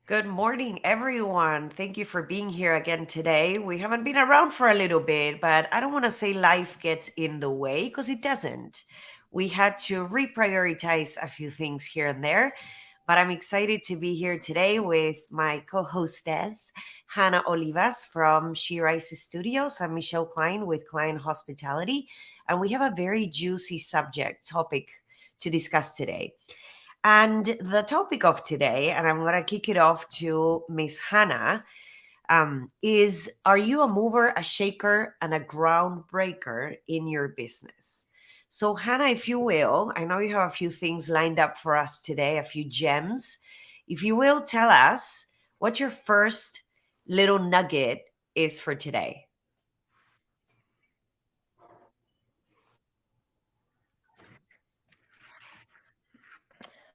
Good morning, everyone. Thank you for being here again today. We haven't been around for a little bit, but I don't want to say life gets in the way because it doesn't. We had to reprioritize a few things here and there, but I'm excited to be here today with my co hostess, Hanna Olivas from She Rises Studios and Michele Kline with Kline Hospitality. And we have a very juicy topic to discuss today. And the topic of today, and I'm going to kick it off to Miss Hanna, is are you a mover, a shaker, and a groundbreaker in your business? So, Hanna, if you will, I know you have a few things lined up for us today, a few gems. If you will, tell us what your first little nugget is for today.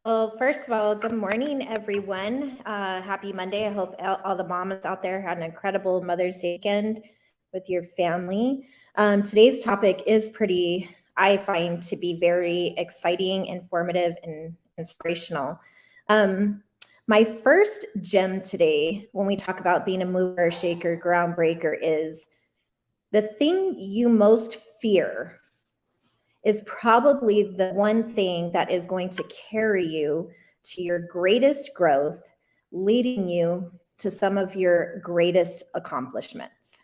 Well, first of all, good morning, everyone. Happy Monday. I hope all the mamas out there had an incredible Mother's Day weekend with your family. Today's topic is I find to be very exciting, informative, and inspirational. My first gem today, when we talk about being a mover, shaker, groundbreaker, is the thing you most fear is probably the one thing that is going to carry you to your greatest growth, leading you to some of your greatest accomplishments.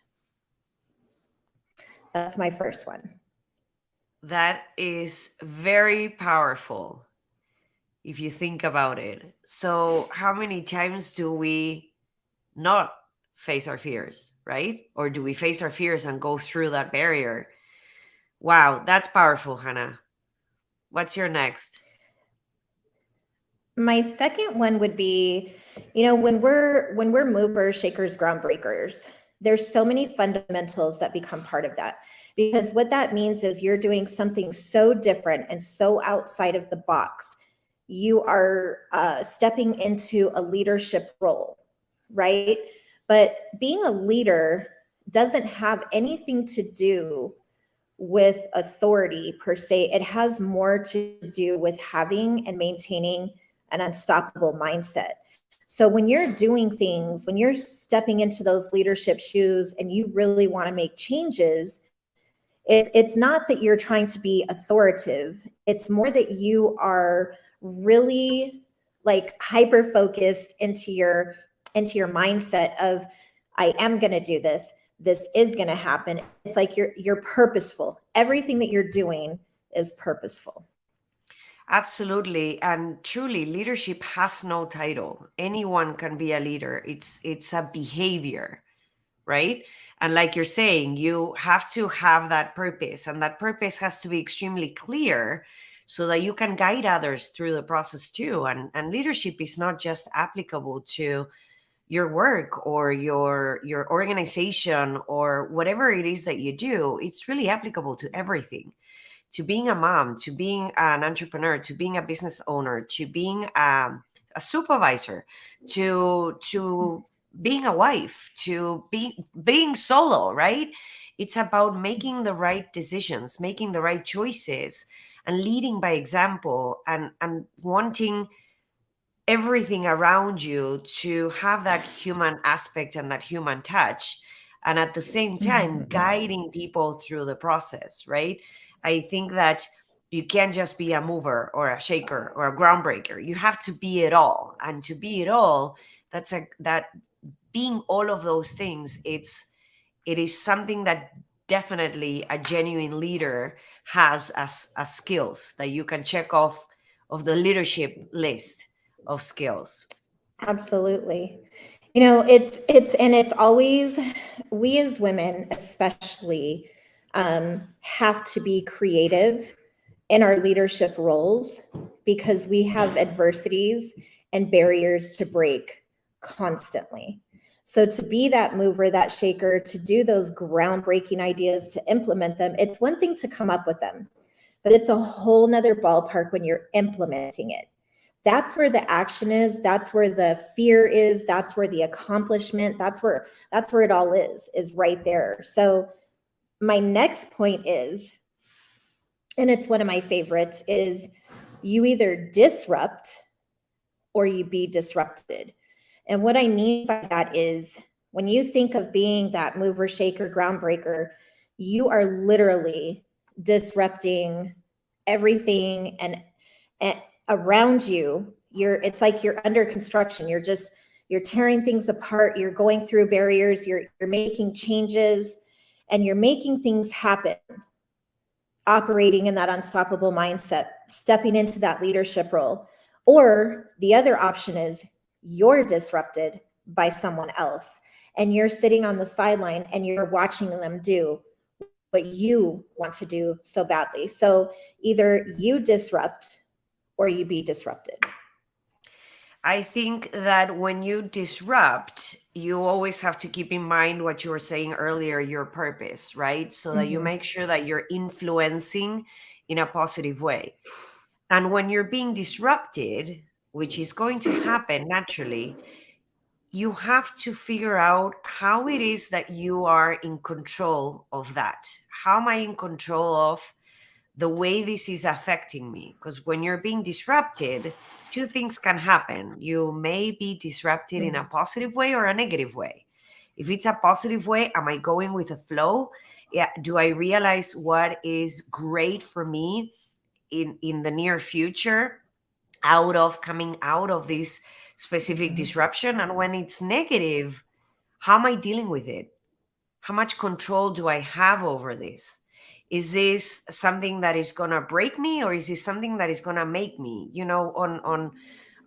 That's my first one. That is very powerful if you think about it. So, how many times do we not face our fears, right? Or do we face our fears and go through that barrier? Wow, that's powerful, Hanna. What's your next? My second one would be, when we're movers, shakers, groundbreakers, there's so many fundamentals that become part of that. Because what that means is you're doing something so different and so outside of the box. You are stepping into a leadership role, right? But being a leader doesn't have anything to do with authority per se. It has more to do with having and maintaining an unstoppable mindset. So when you're doing things, when you're stepping into those leadership shoes and you really want to make changes, it's not that you're trying to be authoritative. It's more that you are really like hyper focused into your mindset of I am going to do this. This is going to happen. It's like you're purposeful. Everything that you're doing is purposeful. Absolutely. And truly, leadership has no title. Anyone can be a leader. It's a behavior, right? And like you're saying, you have to have that purpose, and that purpose has to be extremely clear so that you can guide others through the process too. And leadership is not just applicable to your work or your organization or whatever it is that you do. It's really applicable to everything, to being a mom, to being an entrepreneur, to being a business owner, to being a supervisor, to being a wife, to being solo, right? It's about making the right decisions, making the right choices, and leading by example, and wanting everything around you to have that human aspect and that human touch, and at the same time guiding people through the process, right? I think that you can't just be a mover or a shaker or a groundbreaker. You have to be it all, and to be it all, that being all of those things, it is something that definitely a genuine leader has as skills that you can check off of the leadership list of skills. Absolutely. It's always, we as women especially have to be creative in our leadership roles because we have adversities and barriers to break constantly. So to be that mover, that shaker, to do those groundbreaking ideas, to implement them, it's one thing to come up with them, but it's a whole nother ballpark when you're implementing it. That's where the action is. That's where the fear is. That's where the accomplishment, that's where it all is right there. So my next point is, and it's one of my favorites, is you either disrupt or you be disrupted. And what I mean by that is when you think of being that mover, shaker, groundbreaker, you are literally disrupting everything and around you. It's like you're under construction. You're tearing things apart. You're going through barriers. You're making changes, and you're making things happen, operating in that unstoppable mindset, stepping into that leadership role. Or the other option is you're disrupted by someone else and you're sitting on the sideline and you're watching them do what you want to do so badly. So either you disrupt or you be disrupted. I think that when you disrupt, you always have to keep in mind what you were saying earlier, your purpose, right? So that you Mm-hmm. make sure that you're influencing in a positive way. And when you're being disrupted, which is going to happen naturally, you have to figure out how it is that you are in control of that. How am I in control of the way this is affecting me? Because when you're being disrupted, two things can happen. You may be disrupted in a positive way or a negative way. If it's a positive way, am I going with the flow? Yeah, do I realize what is great for me in the near future, out of coming out of this specific Mm-hmm. disruption? And when it's negative, how am I dealing with it? How much control do I have over this? Is this something that is going to break me, or is this something that is going to make me? On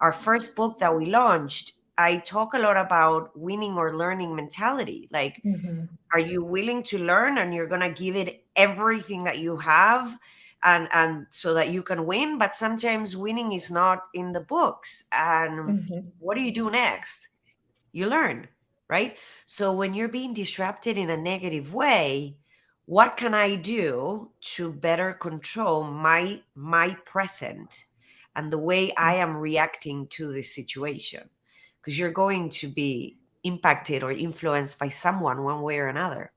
our first book that we launched, I talk a lot about winning or learning mentality. Like, Mm-hmm. are you willing to learn and you're going to give it everything that you have, and so that you can win? But sometimes winning is not in the books. And Mm-hmm. what do you do next? You learn, right? So when you're being disrupted in a negative way, what can I do to better control my present and the way I am reacting to this situation? Because you're going to be impacted or influenced by someone one way or another.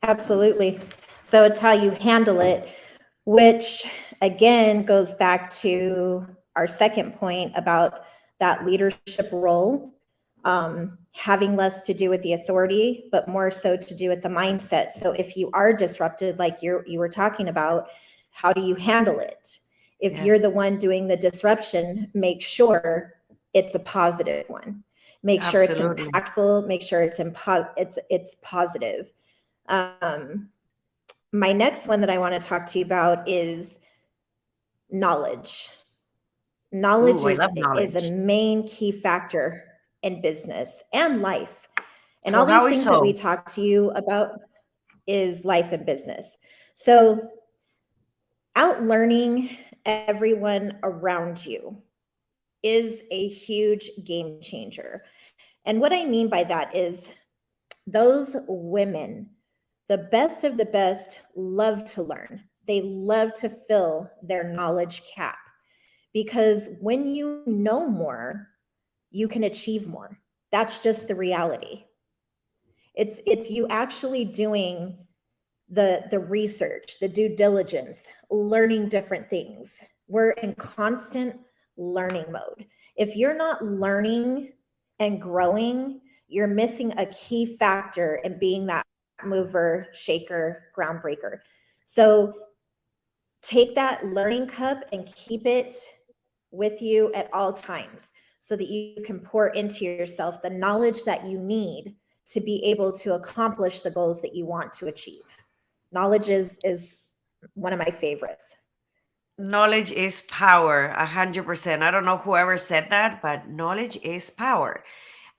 Absolutely. So it's how you handle it, which again goes back to our second point about that leadership role, having less to do with the authority, but more so to do with the mindset. So if you are disrupted, like you were talking about, how do you handle it? If you're the Yes, one doing the disruption, make sure it's a positive one. Make sure it's absolutely. impactful. Make sure it's positive. Um, my next one that I want to talk to you about is knowledge. Knowledge Ooh, I is love is a knowledge. main key factor in business and life. And So all these how is things that we so? talk to you about is life and business. So out learning everyone around you is a huge game changer. And what I mean by that is those women, the best of the best, love to learn. They love to fill their knowledge cap because when you know more, you can achieve more. That's just the reality. It's you actually doing the research, the due diligence, learning different things. We're in constant learning mode. If you're not learning and growing, you're missing a key factor in being that mover, shaker, groundbreaker. So take that learning cup and keep it with you at all times so that you can pour into yourself the knowledge that you need to be able to accomplish the goals that you want to achieve. Knowledge is one of my favorites. Knowledge is power, 100%. I don't know whoever said that, but knowledge is power.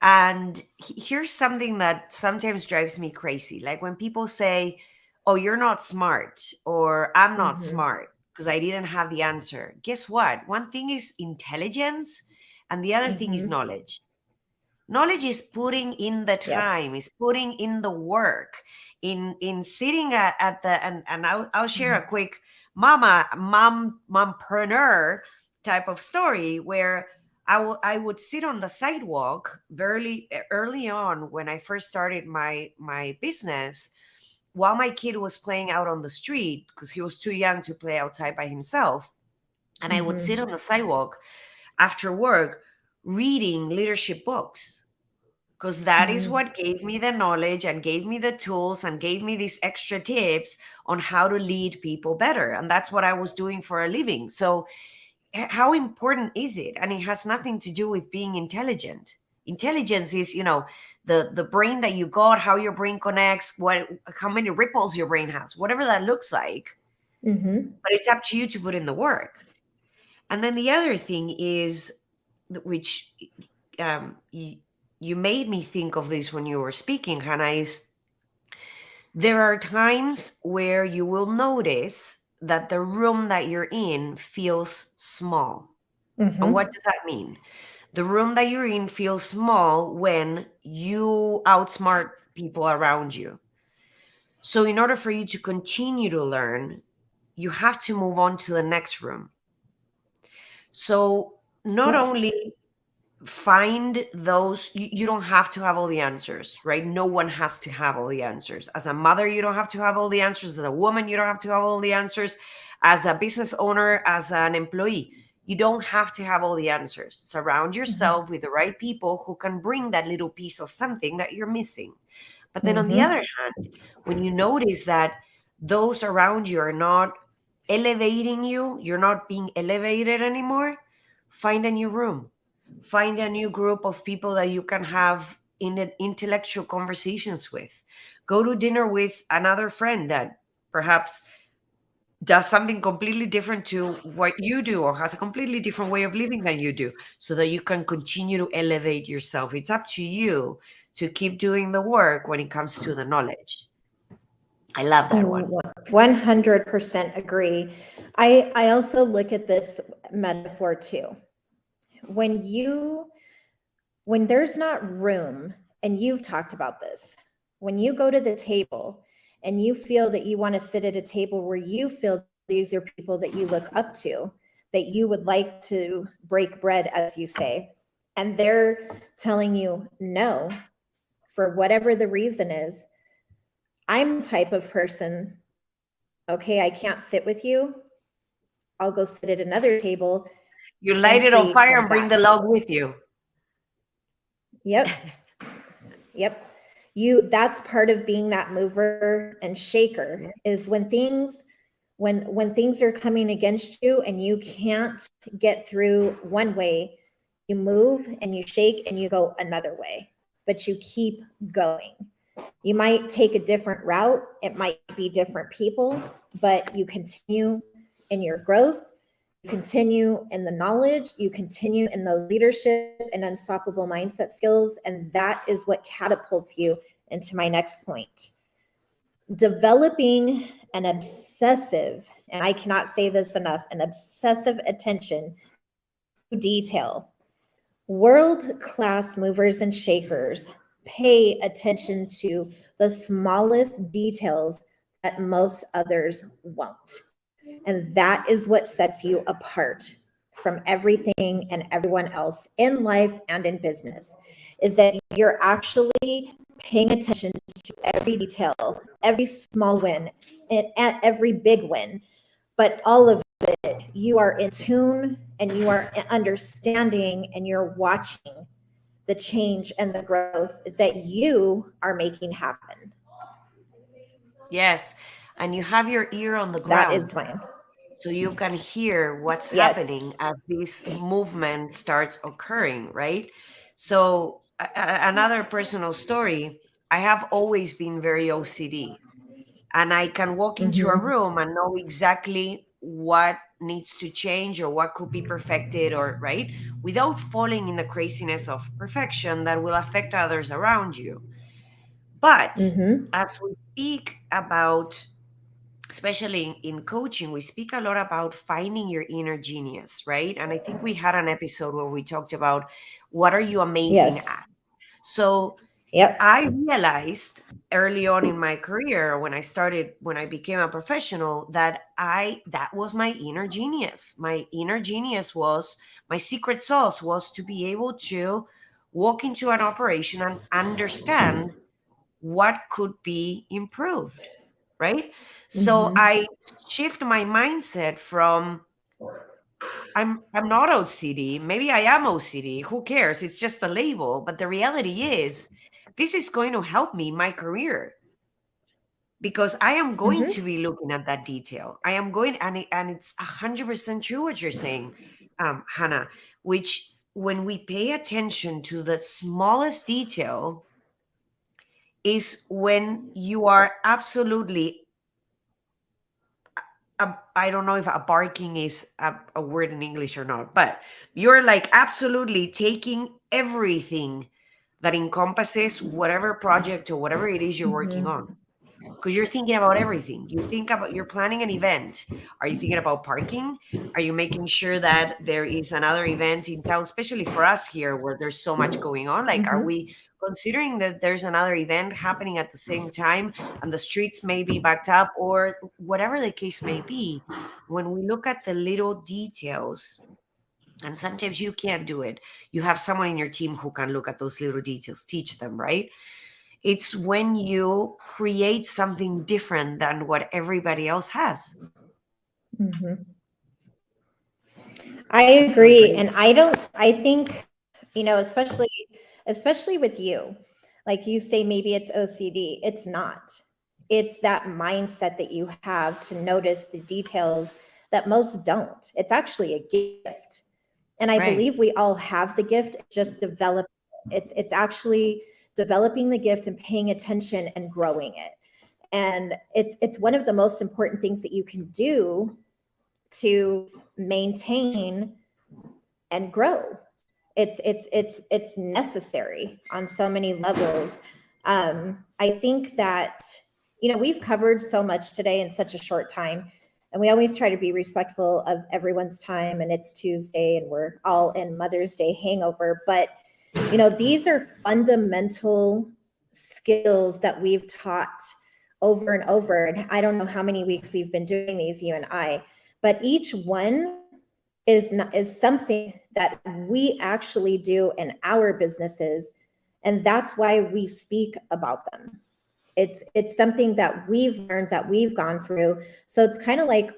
And here's something that sometimes drives me crazy. Like when people say, "Oh, you're not smart," or "I'm not Mm-hmm. smart because I didn't have the answer." Guess what? One thing is intelligence, and the other thing is Mm-hmm. knowledge. Knowledge is putting in the Yes. time, is putting in the work, in sitting at the, and I'll share a quick mompreneur type of story where I would sit on the sidewalk very early on when I first started my business, while my kid was playing out on the street because he was too young to play outside by himself. And I would Mm-hmm. sit on the sidewalk after work, reading leadership books, because that is Mm-hmm. what gave me the knowledge and gave me the tools and gave me these extra tips on how to lead people better. And that's what I was doing for a living. So, how important is it? And it has nothing to do with being intelligent. Intelligence is, the brain that you got, how your brain connects, how many ripples your brain has, whatever that looks like. Mm-hmm. But it's up to you to put in the work. And then the other thing is, which you made me think of this when you were speaking, Hannah, is there are times where you will notice that the room that you're in feels small. And what Mm-hmm. does that mean? The room that you're in feels small when you outsmart people around you. So, in order for you to continue to learn, you have to move on to the next room. So, not Yes. only find those, you don't have to have all the answers, right? No one has to have all the answers. As a mother, you don't have to have all the answers. As a woman, you don't have to have all the answers. As a business owner, as an employee, you don't have to have all the answers. Surround yourself with the right people who can bring that little piece of something that you're missing. But then on the other Mm-hmm. hand, when you notice that those around you are not elevating you, you're not being elevated anymore, find a new room. Find a new group of people that you can have intellectual conversations with. Go to dinner with another friend that perhaps does something completely different to what you do or has a completely different way of living than you do, so that you can continue to elevate yourself. It's up to you to keep doing the work when it comes to the knowledge. I love that one. 100% agree. I also look at this metaphor too. When you when there's not room, and you've talked about this, when you go to the table and you feel that you want to sit at a table where you feel these are people that you look up to, that you would like to break bread, as you say, and they're telling you no for whatever the reason is, I'm the type of person, okay, I can't sit with you. I'll go sit at another table You light and it on create fire from and bring that the log table. with you. Yep. Yep. That's part of being that mover and shaker, Yeah. is when things are coming against you and you can't get through one way, you move and you shake and you go another way, but you keep going. You might take a different route, it might be different people, but you continue in your growth, you continue in the knowledge, you continue in those leadership and unstoppable mindset skills, and that is what catapults you into my next point. Developing an obsessive, and I cannot say this enough, an obsessive attention to detail. World class movers and shakers pay attention to the smallest details that most others won't. And that is what sets you apart from everything and everyone else in life and in business, is that you're actually paying attention to every detail, every small win, and every big win, but all of it, you are in tune and you are understanding and you're watching the change and the growth that you are making happen. Yes. And you have your ear on the That is ground, mine. so you can hear what's Yes. happening as this movement starts occurring, right? So, another personal story, I have always been very OCD, and I can walk into a Mm-hmm. room and know exactly what needs to change or what could be perfected, or right, without falling in the craziness of perfection that will affect others around you. But Mm-hmm. as we speak about, especially in coaching, we speak a lot about finding your inner genius, right? And I think we had an episode where we talked about what are you amazing Yes. at. So Yep. I realized early on in my career, when I became a professional, that that was my inner genius. My inner genius was, my secret sauce was to be able to walk into an operation and understand what could be improved, right? So Mm-hmm. I shift my mindset from I'm not OCD. Maybe I am OCD. Who cares? It's just a label. But the reality is, this is going to help me in my career because I am going to be looking at that detail. I am going, and it's 100% true what you're saying, Hannah. Which when we pay attention to the smallest detail, is when you are absolutely I don't know if a barking is a word in English or not, but you're like absolutely taking everything that encompasses whatever project or whatever it is you're working Mm-hmm. on, because you're thinking about everything. You think about, you're planning an event. Are you thinking about parking? Are you making sure that there is another event in town, especially for us here where there's so much going on? Like, are Mm-hmm. we considering that there's another event happening at the same time and the streets may be backed up or whatever the case may be? When we look at the little details, and sometimes you can't do it, you have someone in your team who can look at those little details, teach them, right? It's when you create something different than what everybody else has. Mm-hmm. I So agree. agree. And I think, especially with you, like you say, maybe it's OCD. It's not. It's that mindset that you have to notice the details that most don't. It's actually a gift. And I Right. believe we all have the gift, it's just develop. It's actually developing the gift and paying attention and growing it. And it's one of the most important things that you can do to maintain and grow. It's necessary on so many levels. I think that we've covered so much today in such a short time, and we always try to be respectful of everyone's time. And it's Tuesday, and we're all in Mother's Day hangover. But these are fundamental skills that we've taught over and over. And I don't know how many weeks we've been doing these, you and I, but each one is something that we actually do in our businesses, and that's why we speak about them. It's something that we've learned, that we've gone through. So it's kind of like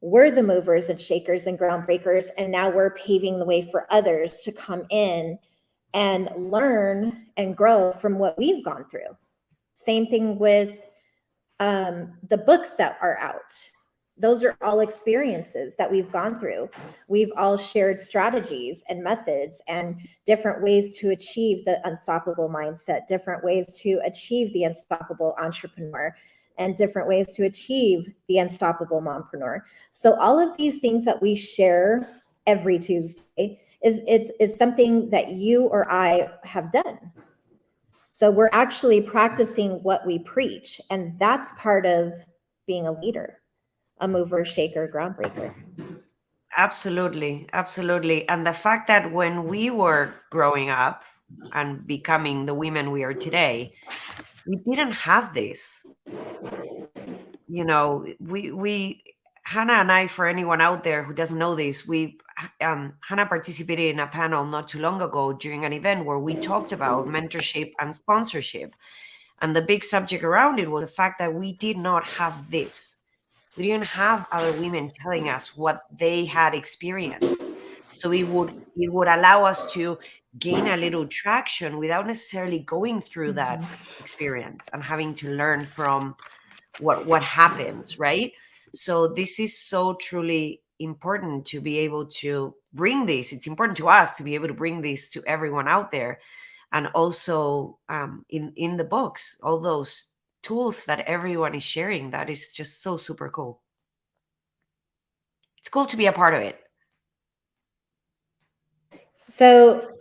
we're the movers and shakers and groundbreakers, and now we're paving the way for others to come in and learn and grow from what we've gone through. Same thing with the books that are out. Those are all experiences that we've gone through. We've all shared strategies and methods and different ways to achieve the unstoppable mindset, different ways to achieve the unstoppable entrepreneur, and different ways to achieve the unstoppable mompreneur. So all of these things that we share every Tuesday is something that you or I have done. So we're actually practicing what we preach, and that's part of being a leader, a mover, shaker, groundbreaker. Absolutely. Absolutely. And the fact that when we were growing up and becoming the women we are today, we didn't have this. We Hannah and I, for anyone out there who doesn't know this, we Hannah participated in a panel not too long ago during an event where we talked about mentorship and sponsorship. And the big subject around it was the fact that we did not have this. We didn't have other women telling us what they had experienced. So it would allow us to gain a little traction without necessarily going through that Mm-hmm. experience and having to learn from what happens, right? So this is so truly important to be able to bring this. It's important to us to be able to bring this to everyone out there, and also in the books, all those tools that everyone is sharing. That is just so super cool. It's cool to be a part of it. So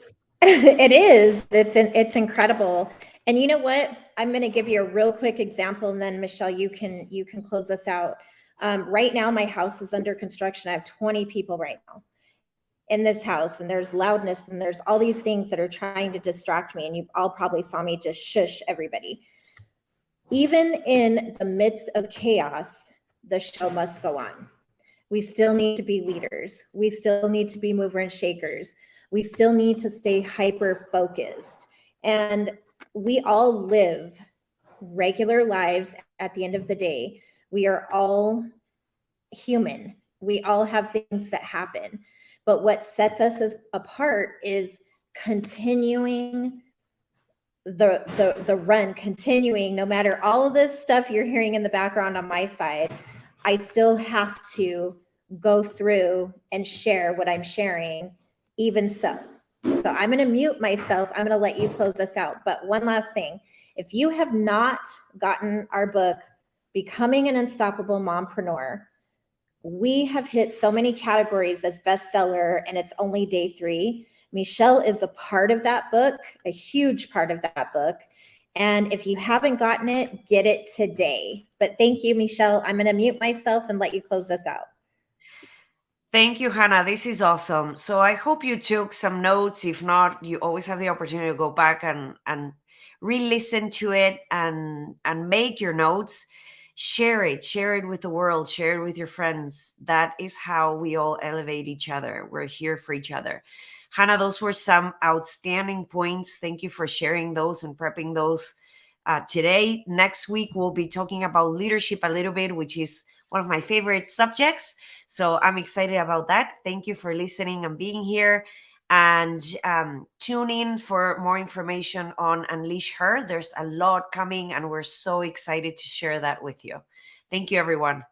it is. It's incredible. And you know what? I'm going to give you a real quick example, and then Michelle, you can close us out. Right now, my house is under construction. I have 20 people right now in this house, and there's loudness, and there's all these things that are trying to distract me. And you all probably saw me just shush everybody. Even in the midst of chaos, the show must go on. We still need to be leaders. We still need to be mover and shakers. We still need to stay hyper focused. And we all live regular lives at the end of the day. We are all human. We all have things that happen. But what sets us apart is continuing the run, continuing no matter all of this stuff you're hearing in the background on my side. I still have to go through and share what I'm sharing, even so. So I'm going to mute myself. I'm going to let you close us out. But one last thing, if you have not gotten our book, Becoming an Unstoppable Mompreneur, we have hit so many categories as bestseller, and it's only day 3. Michele is a part of that book, a huge part of that book. And if you haven't gotten it, get it today. But thank you, Michele. I'm going to mute myself and let you close this out. Thank you, Hanna. This is awesome. So I hope you took some notes. If not, you always have the opportunity to go back and re-listen to it and make your notes. Share it with the world, share it with your friends. That is how we all elevate each other. We're here for each other. Hanna, those were some outstanding points. Thank you for sharing those and prepping those today. Next week, we'll be talking about leadership a little bit, which is one of my favorite subjects. So I'm excited about that. Thank you for listening and being here. And tune in for more information on Unleash Her. There's a lot coming, and we're so excited to share that with you. Thank you, everyone.